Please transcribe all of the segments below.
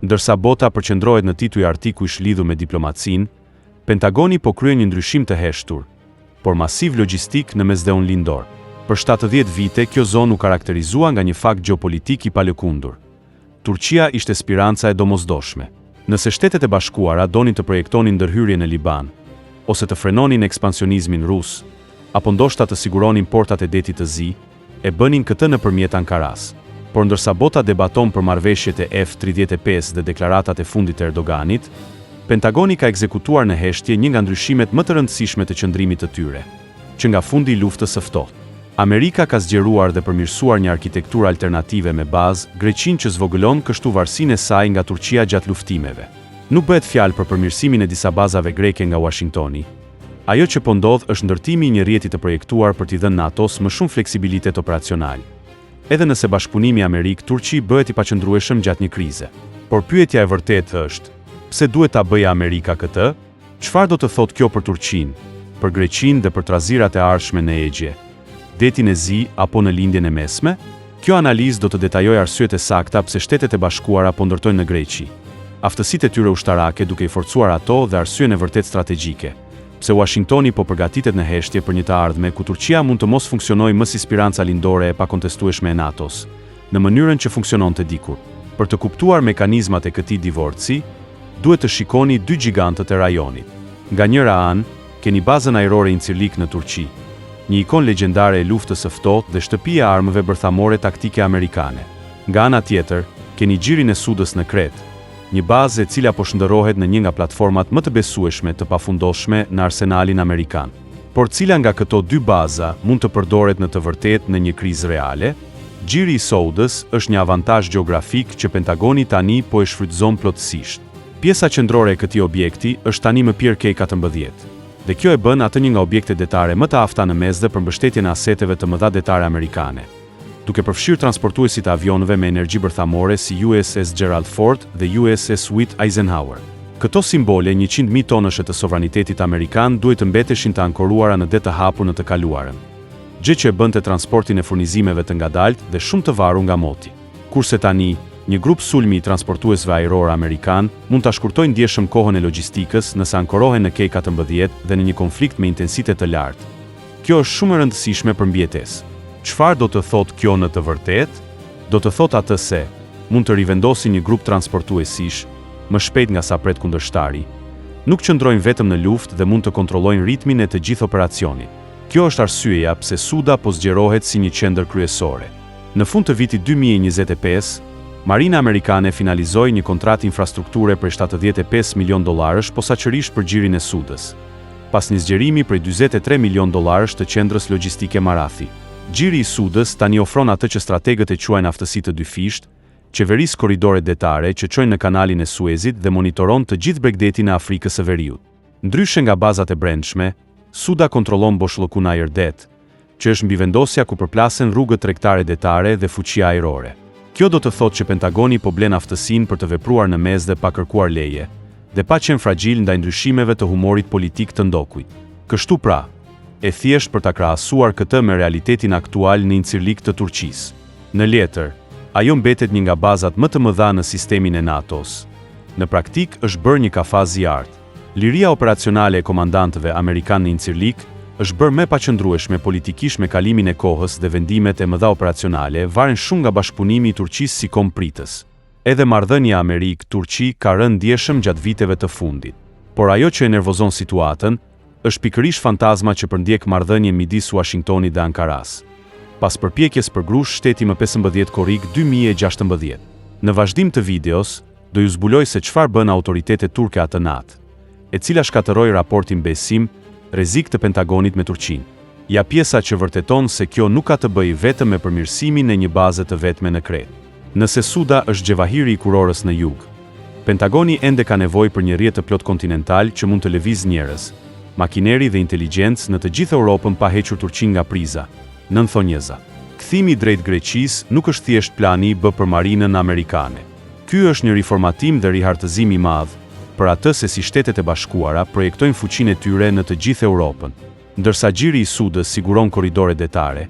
Ndërsa bota përqendrohet në tituj artikuj lidhur me diplomacinë, Pentagoni po kryen një ndryshim të heshtur, por masiv logjistik në mesdheun lindor. Për 70 vite kjo zonë u karakterizua nga një fakt gjeopolitik i palëkundur. Turqia ishte speranca e domosdoshme. Nëse Shtetet e Bashkuara donin të projektonin ndërhyrje në Liban, ose të frenonin ekspansionizmin rus, apo ndoshta të siguronin portat e detit të Zi, e bënin këtë nëpërmjet Ankaras. Por ndërsa bota debaton për marrëveshjet e F-35 dhe deklaratat e fundit të Erdoganit, Pentagoni ka ekzekutuar në heshtje një nga ndryshimet më të rëndësishme të qëndrimit të tyre, që nga fundi i luftës së ftohtë. Amerika ka zgjeruar dhe përmirësuar një arkitekturë alternative me bazë Greqinë që zvogëlon kështu varësinë e saj nga Turqia gjatë luftimeve. Nuk bëhet fjalë për përmirësimin e disa bazave greke nga Washingtoni. Ajo që po ndodh është ndërtimi i një rrjeti të projektuar për t'i dhënë NATO-s më shumë fleksibilitet operacional. Edhe nëse bashkëpunimi Amerik-Turqi bëhet i paqëndrueshëm gjatë një krize. Por pyetja e vërtetë është, pse duhet ta bëjë Amerika këtë? Çfarë do të thotë kjo për Turqinë, për Greqinë dhe për trazirat e ardhshme në Egje, detin e Zi apo në lindjen e mesme? Kjo analizë do të detajojë arsyet e sakta pse Shtetet e Bashkuara po ndërtojnë në Greqi, aftësitë e tyre ushtarake duke i forcuar ato dhe arsyen e vërtet strategjike, pse Washingtoni po përgatitet në heshtje për një të ardhme ku Turqia mund të mos funksionojë më si speranca lindore e pakontestueshme e NATO-s, në mënyrën që funksiononte dikur. Për të kuptuar mekanizmat e këtij divorci, duhet të shikoni dy gjigantët e rajonit. Nga njëra anë, keni bazën ajrore Incirlik në Turqi, një ikon legjendare e luftës së ftohtë dhe shtëpi e armëve bërthamore taktike amerikane. Nga ana tjetër, keni Xhirin e Sudës në Kretë, një bazë e cila po shndërrohet në një nga platformat më të besueshme të pafundoshme në arsenalin amerikan. Por cila nga këto dy baza mund të përdoret në të vërtetë në një krizë reale? Xhiri i Sudës është një avantazh gjeografik që Pentagoni tani po e shfrytëzon plotësisht. Pjesa qendrore e këtij objekti është tani më Pier K-14. Dhe kjo e bën atë një nga objektet detare më të afta në mesdhe për mbështetjen e aseteve të mëdha detare amerikane, duke përfshirë transportuesit e avionëve me energji bërthamore si USS Gerald Ford dhe USS Dwight Eisenhower. Këto simbole 100.000 tonësh të sovranitetit amerikan duhet të mbeteshin të ankoruara në det të hapur në të kaluarën, gjë që e bënte transportin e furnizimeve të ngadaltë dhe shumë të varur nga moti. Kurse tani, një grup sulmi i transportuesve ajror amerikan mund ta shkurtojë ndjeshëm kohën e logjistikës nëse ankorohen në K-14 dhe në një konflikt me intensitet të lartë. Kjo është shumë e rëndësishme për mbjetesë. Çfarë do të thotë kjo në të vërtetë? Do të thotë atë se mund të rivendosi një grup transportuesish më shpejt nga sa pret kundërshtari. Nuk qëndrojnë vetëm në luftë dhe mund të kontrollojnë ritmin e të gjithë operacionit. Kjo është arsyeja pse Suda po zgjerohet si një qendër kryesore. Në fund të vitit 2025, Marina amerikane finalizoi një kontratë infrastrukture për $75 milion posaçërisht për Xhirin e Sudës, pas një zgjerimi prej $43 milion të qendrës logjistike Marathi. Xhiri i Sudës tani ofron atë që strategët e quajnë aftësi të dyfisht, qeveris korridore detare që çojnë në kanalin e Suezit dhe monitoron të gjithë bregdetin e Afrikës së Veriut. Ndryshe nga bazat e brendshme, Suda kontrollon boshllokun ajërdet, që është mbivendosja ku përplasen rrugët tregtare detare dhe fuqia ajrore. Kjo do të thotë që Pentagoni po blen aftësinë për të vepruar në mesdhe pa kërkuar leje, dhe pa qenë fragjil ndaj ndryshimeve të humorit politik të ndokujt. Kështu pra, e thjesht për ta krahasuar këtë me realitetin aktual në Incirlik të Turqisë. Në letër, ajo mbetet një nga bazat më të mëdha në sistemin e NATO-s. Në praktik është bërë një kafaz i artë. Liria operacionale e komandantëve amerikan në Incirlik është bërë më paqëndrueshme politikisht me kalimin e kohës dhe vendimet e mëdha operacionale varen shumë nga bashkëpunimi i Turqisë si kompritës. Edhe marrëdhënia Amerik-Turqi ka rënë ndjeshëm gjatë viteve të fundit. Por ajo që e nervozon situatën është pikërisht fantazma që përndjek marrëdhënien midis Washingtonit dhe Ankaras, pas përpjekjes për grush shteti më 15 korrik 2016. Në vazhdim të videos, do ju zbuloj se çfarë bën autoritetet turke atë natë, e cila shkatërroi raportin besim rrezik të Pentagonit me Turqinë. Ja pjesa që vërteton se kjo nuk ka të bëjë vetëm me përmirësimin e një baze të vetme në Kretë. Nëse Suda është gjevahiri i kurorës në jug, Pentagoni ende ka nevojë për një rrjet të plot kontinental që mund të lëvizë njerëz, makineri dhe inteligjencë në të gjithë Europën pa hequr Turqinë nga priza. Nën thonjeza, kthimi drejt Greqisë nuk është thjesht plani B për marinën amerikane. Ky është një riformatim dhe rihartëzim i madh për atë se si Shtetet e Bashkuara projektojnë fuqinë e tyre në të gjithë Europën. Ndërsa Xhiri i Sudës siguron korridore detare,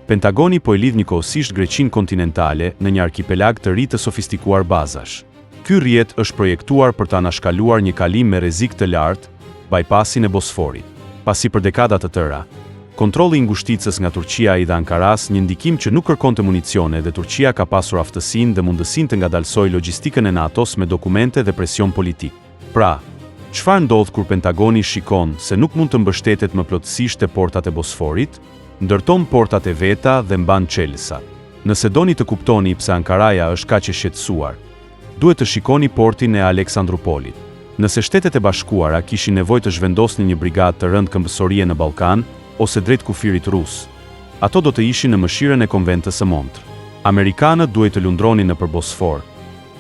Pentagoni po e lidh njëkohësisht Greqinë kontinentale në një arkipelag të ri të sofistikuar bazash. Ky rrjet është projektuar për të anashkaluar një kalim me rrezik të lartë, bypassin e Bosforit. Pasi për dekada të tëra, kontrolli i ngushticës nga Turqia i dha Ankaras një ndikim që nuk kërkonte municione dhe Turqia ka pasur aftësinë dhe mundësinë të ngadalsojë logjistikën e NATO-s me dokumente dhe presion politik. Pra, çfarë ndodh kur Pentagoni shikon se nuk mund të mbështetet më plotësisht te portat e Bosforit, ndërton portat e veta dhe mban çelësat. Nëse doni të kuptoni pse Ankaraja është kaq e shqetësuar, duhet të shikoni portin e Aleksandroupolit. Nëse Shtetet e Bashkuara kishin nevojë të zhvendosnin një brigadë të rënd këmbësorie në Ballkan ose drejt kufirit rus, ato do të ishin në mëshirën e konventës së Montrë. Amerikanët duhet të lundronin nëpër Bosfor,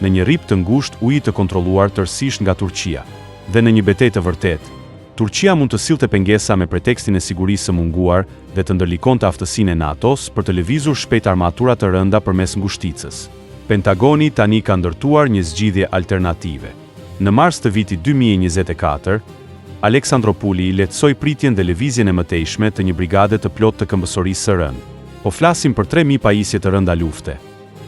në një rrip të ngushtë uji të kontrolluar tërësisht nga Turqia. Dhe në një betejë të vërtetë, Turqia mund të sillte pengesa me pretekstin e sigurisë së munguar dhe të ndërlikonte aftësinë e NATO-s për të lëvizur shpejt armatura të rënda përmes ngushticës. Pentagoni tani ka ndërtuar një zgjidhje alternative. Në mars të vitit 2024, Aleksandroupoli lehtësoi pritjen dhe lëvizjen e mëtejshme të një brigade të plotë të këmbësorisë së rënd. Po flasim për 3000 pajisje të rënda lufte,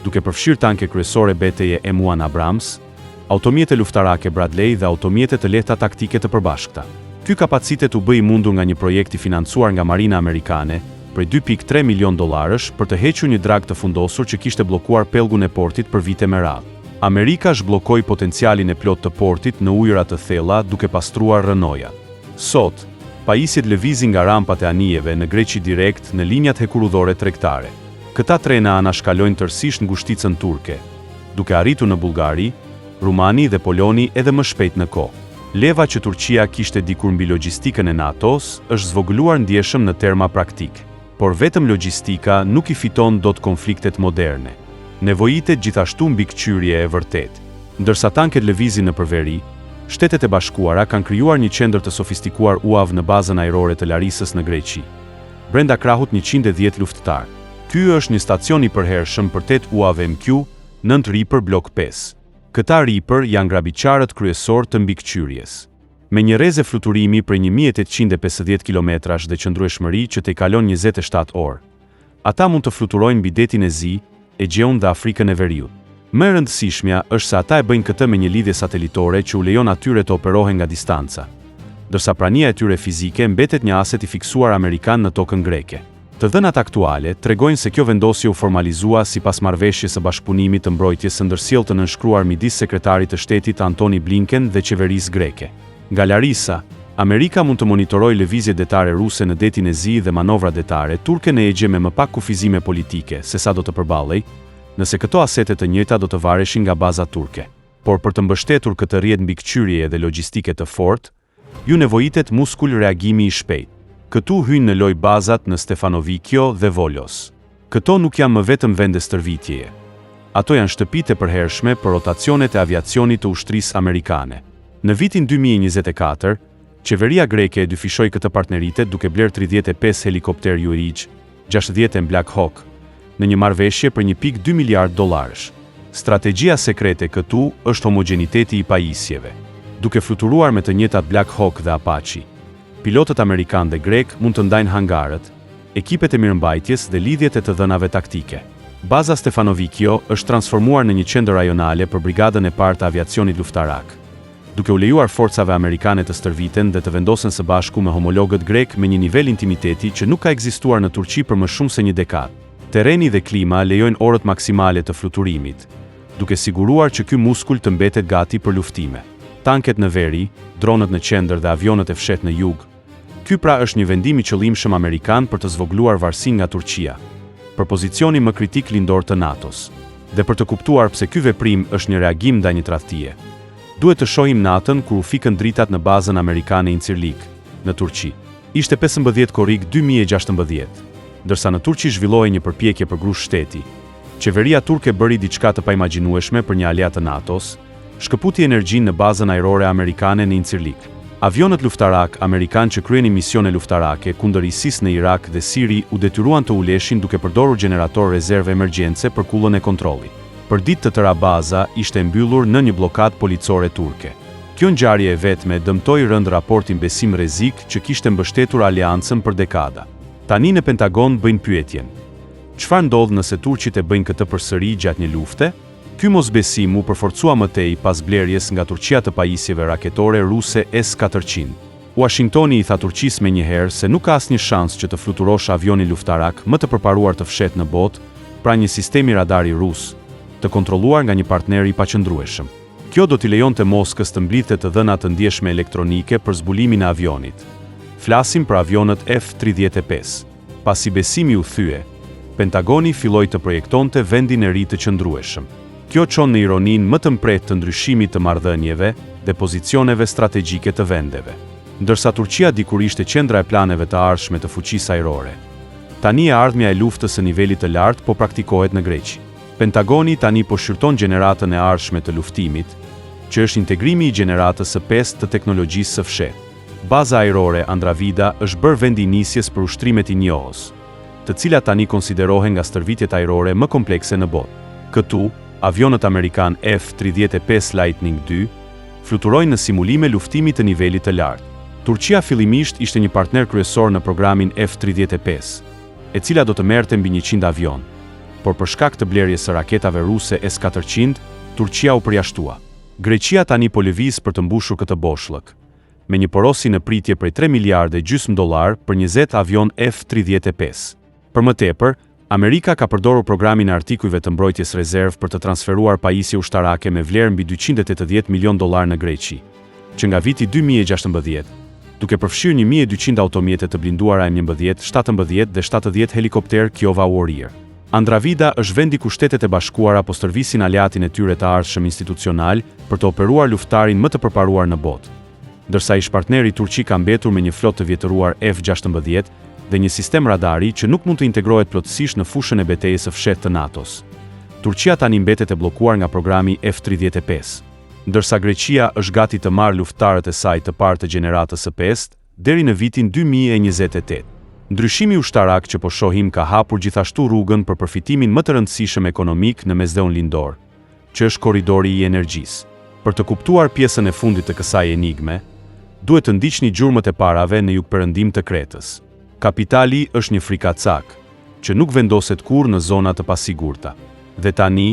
duke përfshirë tanke kryesore BTE M1 Abrams, automjete luftarake Bradley dhe automjete të lehta taktike të përbashkëta. Ky kapacitet u bë i mundur nga një projekt i financuar nga Marina Amerikane prej $2.3 milion për të hequr një drag të fundosur që kishte bllokuar pellgun e portit për vite me radhë. Amerika zhbllokoi potencialin e plot të portit në ujëra të thella duke pastruar rënojat. Sot, pajisjet lëvizin nga rampat e anijeve në Greqi direkt në linjat hekurudhore tregtare. Këta trena anashkalojnë tërësisht ngushticën turke, duke arritur në Bullgari, Rumani dhe Poloni edhe më shpejt në kohë. Leva që Turqia kishte dikur mbi logjistikën e NATO-s është zvogëluar ndjeshëm në terma praktik, por vetëm logjistika nuk i fiton dot konfliktet moderne. Nevojitet gjithashtu mbikëqyrje e vërtetë. Ndërsa tanket lëvizin në përveri, Shtetet e Bashkuara kanë krijuar një qendër të sofistikuar UAV në bazën ajrore të Larisës në Greqi. Brenda krahut 110 luftëtar. Ky është një stacion i përhershëm për 8 UAV MQ, 9 Reaper Blok 5. Këta Reaper janë grabiqarët kryesor të mbikëqyrjes. Me një rrezë fluturimi prej 1850 kilometrash dhe qëndrueshmëri që të kalon 27 orë, ata mund të fluturojnë mbi detin e Zi, Egjeun dhe Afrikën e Veriut. Më e rëndësishmja është se ata e bëjnë këtë me një lidhje satelitore që u lejon atyre të operohen nga distanca, ndërsa prania e tyre fizike mbetet një aset i fiksuar amerikan në tokën greke. Të dhënat aktuale tregojnë se kjo vendosje u formalizua sipas marrëveshjes së bashkëpunimit të mbrojtjes së ndërsjellë të nënshkruar midis sekretarit të shtetit Antony Blinken dhe qeverisë greke. Nga Larisa, Amerika mund të monitorojë lëvizjet detare ruse në detin e Zi dhe manovra detare turke në Egje me më pak kufizime politike se sa do të përballej, nëse këto asete të njëjta do të vareshin nga baza turke. Por për të mbështetur këtë rrjet mbikëqyrje dhe logjistike të fortë, ju nevojitet muskul reagimi i shpejt. Këtu hyjnë në lojë bazat në Stefanovikio dhe Volos. Këto nuk janë më vetëm vende stërvitjeje. Ato janë shtëpitë e përhershme për rotacionet e aviacionit të ushtrisë amerikane. Në vitin 2024, qeveria greke e dyfishoi këtë partneritet duke bler 35 helikopter UAV, 60 Black Hawk, në një marrëveshje për $1.2 miliard. Strategjia sekrete këtu është homogeniteti i pajisjeve. Duke fluturuar me të njëjtat Black Hawk dhe Apache, pilotët amerikan dhe grek mund të ndajnë hangarët, ekipet e mirëmbajtjes dhe lidhjet e të dhënave taktike. Baza Stefanovikio është transformuar në një qendër rajonale për brigadën e parë të aviacionit luftarak, duke u lejuar forcave amerikane të stërviten dhe të vendosen së bashku me homologët grek me një nivel intimiteti që nuk ka ekzistuar në Turqi për më shumë se një dekadë. Terreni dhe klima lejojnë orët maksimale të fluturimit, duke siguruar që ky muskul të mbetet gati për luftime. Tanket në veri, dronët në qendër dhe avionët e fshehtë në jug. Ky pra është një vendim i qëllimshëm amerikan për të zvogëluar varësinë nga Turqia, për pozicionin më kritik lindor të NATO-s. Dhe për të kuptuar pse ky veprim është një reagim ndaj një tradhtie, duhet të shohim natën kur u fikën dritat në bazën amerikane Incirlik, në Turqi. Ishte 15 korrik 2016, ndërsa në Turqi zhvillohej një përpjekje për grush shteti. Qeveria turke bëri diçka të paimagjinueshme për një aleat të NATO-s, shkëputi energjinë në bazën ajrore amerikane në Incirlik. Avionët luftarak amerikan që kryenin misione luftarake kundër ISIS në Irak dhe Siri u detyruan të uleshin duke përdorur gjenerator rezerve emergjence për kullën e kontrollit. Për ditë të tëra baza ishte mbyllur në një blokadë policore turke. Kjo ngjarje e vetme dëmtoi rënd raportin besim rrezik që kishte mbështetur aleancën për dekada. Tani në Pentagon bëjnë pyetjen: çfarë ndodh nëse turqit e bëjnë këtë përsëri gjatë një lufte? Ky mosbesim u përforcua mëtej pas blerjes nga Turqia të pajisjeve raketore ruse S-400. Washingtoni i tha Turqisë menjëherë se nuk ka asnjë shans që të fluturosh avionin luftarak më të përparuar të fshetë në botë, pra një sistemi radari rus, të kontrolluar nga një partner i paqëndrueshëm. Kjo do t'i lejonte Moskës të mblidhte të dhëna të ndjeshme elektronike për zbulimin e avionit. Flasim për avionët F-35. Pasi besimi u thye, Pentagoni filloi të projektonte vendin e ri të qëndrueshëm. Kjo çon në ironinë më të mprehtë të ndryshimit të marrëdhënieve dhe pozicioneve strategjike të vendeve. Ndërsa Turqia dikur ishte qendra e planeve të ardhshme të fuqisë ajrore, tani e ardhmja e luftës së nivelit të lartë po praktikohet në Greqi. Pentagoni tani po shqyrton gjeneratën e ardhshme të luftimit, që është integrimi i gjeneratës së 5 të teknologjisë së fshehtë. Baza ajrore Andravida është bërë vendi nisjes për ushtrimet i njohës, të cilat tani konsiderohen nga stërvitjet ajrore më komplekse në botë. Këtu, avionët amerikan F-35 Lightning II fluturojnë në simulime luftimi të nivelit të lartë. Turqia fillimisht ishte një partner kryesor në programin F-35, e cila do të merrte mbi 100 avion, por për shkak të blerjes së raketave ruse S-400, Turqia u përjashtua. Greqia tani po lëviz për të mbushur këtë boshllëk, me një porosi në pritje prej 3,5 miliardë dollar për 20 avion F-35. Për më tepër, Amerika ka përdorur programin e artikujve të mbrojtjes rezervë për të transferuar pajisje ushtarake me vlerë mbi 280 milion dollar në Greqi, që nga viti 2016, duke përfshirë 1200 automjete të blinduara M11, 17 dhe 70 helikopter Kiowa Warrior. Andravida është vendi ku Shtetet e Bashkuara po stërvisin aleatin e tyre të ardhshëm institucional për të operuar luftarin më të përparuar në botë. Ndërsa ish partneri Turqi ka mbetur me një flotë të vjetëruar F-16 dhe një sistem radari që nuk mund të integrohet plotësisht në fushën e betejës së fshehtë të NATO-s. Turqia tani mbetet e bllokuar nga programi F-35, ndërsa Greqia është gati të marrë luftarët e saj të parë të gjeneratës së 5 deri në vitin 2028. Ndryshimi ushtarak që po shohim ka hapur gjithashtu rrugën për përfitimin më të rëndësishëm ekonomik në mesdheun lindor, që është korridori i energjisë. Për të kuptuar pjesën e fundit të kësaj enigme, duhet të ndiqni gjurmët e parave në jugperëndim të Kretës. Kapitali është një frikacak, që nuk vendoset kurrë në zona të pasigurta. Dhe tani,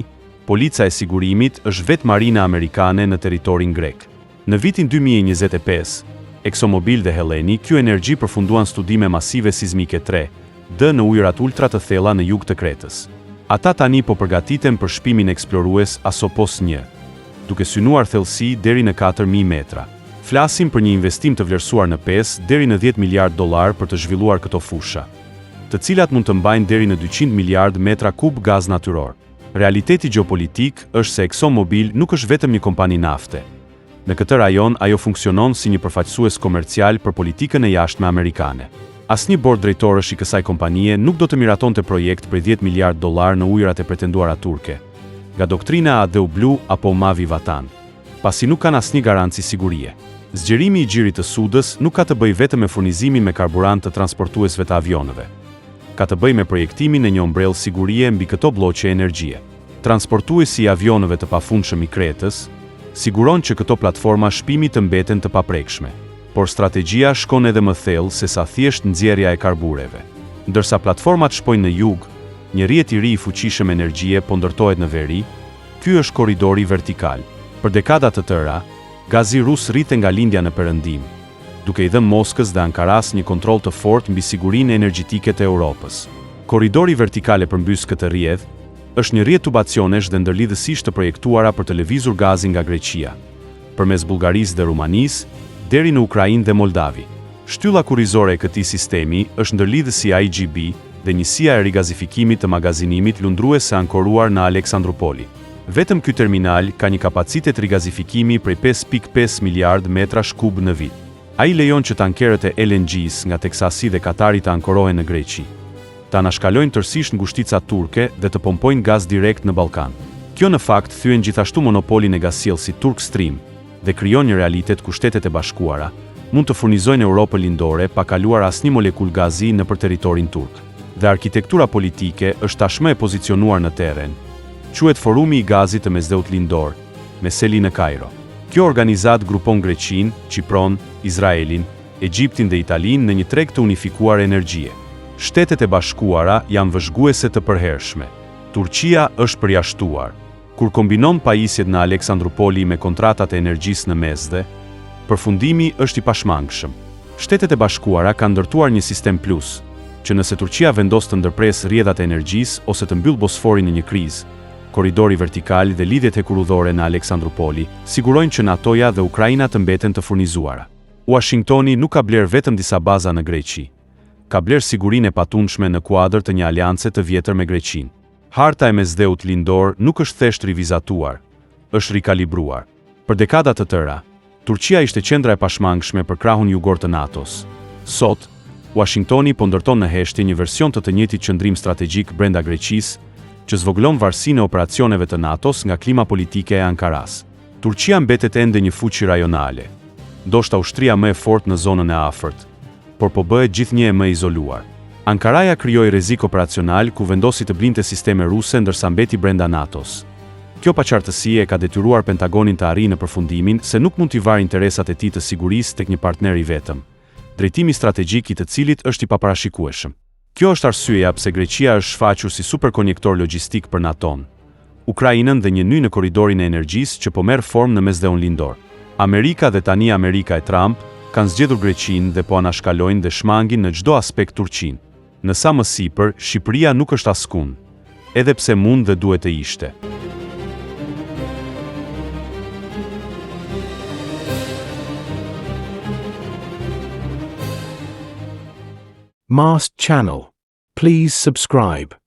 polica e sigurimit është vetë marina amerikane në territorin grek. Në vitin 2025, ExxonMobil dhe Helleni Q Energy përfunduan studime masive sismike 3D në ujërat ultra të thella në jug të Kretës. Ata tani po përgatiten për shpimin eksplorues Asopos 1, duke synuar thellësi deri në 4000 metra. Flasim për një investim të vlerësuar në 5 deri në 10 miliard dollar për të zhvilluar këto fusha, të cilat mund të mbajnë deri në 200 miliard metra kub gaz natyror. Realiteti gjeopolitik është se ExxonMobil nuk është vetëm një kompani nafte. Në këtë rajon, ajo funksionon si një përfaqësues komercial për politikën e jashtme amerikane. Asnjë bord drejtorësh i kësaj kompanie nuk do të miratonte projekt për 10 miliard dollar në ujërat e pretenduara turke, nga doktrina Adeu Blu apo Mavi Vatan, pasi nuk kanë asnjë garanci sigurie. Zgjerimi i xhirit të Sudës nuk ka të bëjë vetëm me furnizimin me karburant të transportuesve të avionëve. Ka të bëjë me projektimin e një ombrellë sigurie mbi këto bloqe energjie. Transportuesi i avionëve të pafundshëm i Kretës siguron që këto platforma shpimi të mbeten të paprekshme, por strategjia shkon edhe më thellë se sa thjesht nxjerrja e karbureve. Ndërsa platformat shpojnë në jug, një rrjet i ri i fuqishëm energjie po ndërtohet në veri, ky është korridori vertikal. Për dekada të tëra, gazi rus rrite nga lindja në perëndim, duke i dhënë Moskës dhe Ankaras një kontroll të fortë mbi sigurinë energjetike të Europës. Korridori vertikal e përmbys këtë rrjedh, është një rrjet tubacionesh dhe ndërlidhësisht të projektuara për të lëvizur gazin nga Greqia, përmes Bullgarisë dhe Rumanisë, deri në Ukrainë dhe Moldavi. Shtylla kurrizore e këtij sistemi është ndërlidhësi IGB dhe njësia e rigazifikimit të magazinimit lundruese ankoruar në Aleksandropoli. Vetëm ky terminal ka një kapacitet rigazifikimi prej 5.5 miliard metra shkub në vit. Ai lejon që tankerët e LNG-s nga Teksasi dhe Katari të ankorohen në Greqi, të anashkalojnë tërësisht ngushtica turke dhe të pompojnë gaz direkt në Ballkan. Kjo në fakt thyen gjithashtu monopolin e gazsjellësit Turk Stream dhe krijon një realitet ku Shtetet e Bashkuara mund të furnizojnë Europën lindore pa kaluar asnjë molekul gazi nëpër territorin turk. Dhe arkitektura politike është tashmë e pozicionuar në terren. Quhet Forumi i Gazit të Mesdheut Lindor, me seli në Kairo. Kjo organizat grupon Greqinë, Çipron, Izraelin, Egjiptin dhe Italinë në një treg të unifikuar energjie. Shtetet e Bashkuara janë vëzhguese të përhershme. Turqia është përjashtuar. Kur kombinon pajisjet në Aleksandropoli me kontratat e energjisë në mesdhe, përfundimi është i pashmangshëm. Shtetet e Bashkuara kanë ndërtuar një sistem plus, që nëse Turqia vendos të ndërpresë rrjedhat e energjisë ose të mbyll Bosforin në një krizë, korridori vertikal dhe lidhjet hekurudhore në Aleksandropoli sigurojnë që NATO-ja dhe Ukraina të mbeten të furnizuara. Washingtoni nuk ka bler vetëm disa baza në Greqi, ka bler sigurinë e patundshme në kuadër të një aliance të vjetër me Greqinë. Harta e mesdheut lindor nuk është thjesht rivizatuar, është rikalibruar. Për dekada të tëra, Turqia ishte qendra e pashmangshme për krahun jugor të NATO-s. Sot, Washingtoni po ndërton në heshtje një version të njëjtit qëndrim strategjik brenda Greqisë, që zvogëlon varësinë e operacioneve të NATO-s nga klima politike e Ankaras. Turqia mbetet ende një fuqi rajonale, ndoshta ushtria më e fortë në zonën e afërt, por po bëhet gjithnjë më e izoluar. Ankaraja krijoi rrezik operacional ku vendosi të blinte sisteme ruse ndërsa mbeti brenda NATO-s. Kjo paqartësi e ka detyruar Pentagonin të arrijë në përfundimin se nuk mund t'i varë interesat e tij të sigurisë tek një partner i vetëm, drejtimi strategjik i të cilit është i paparashikueshëm. Kjo është arsyeja pse Greqia është shfaqur si superkonjektor logjistik për NATO-n, Ukrainën dhe një ny në korridorin e energjisë që po merr formë në mesdheun lindor. Amerika dhe tani Amerika e Trump kanë zgjedhur Greqinë dhe po anashkalojnë dhe shmangin në çdo aspekt Turqinë. Në sa më sipër, Shqipëria nuk është askund, edhe pse mund dhe duhet të ishte. Mast Channel. Please subscribe.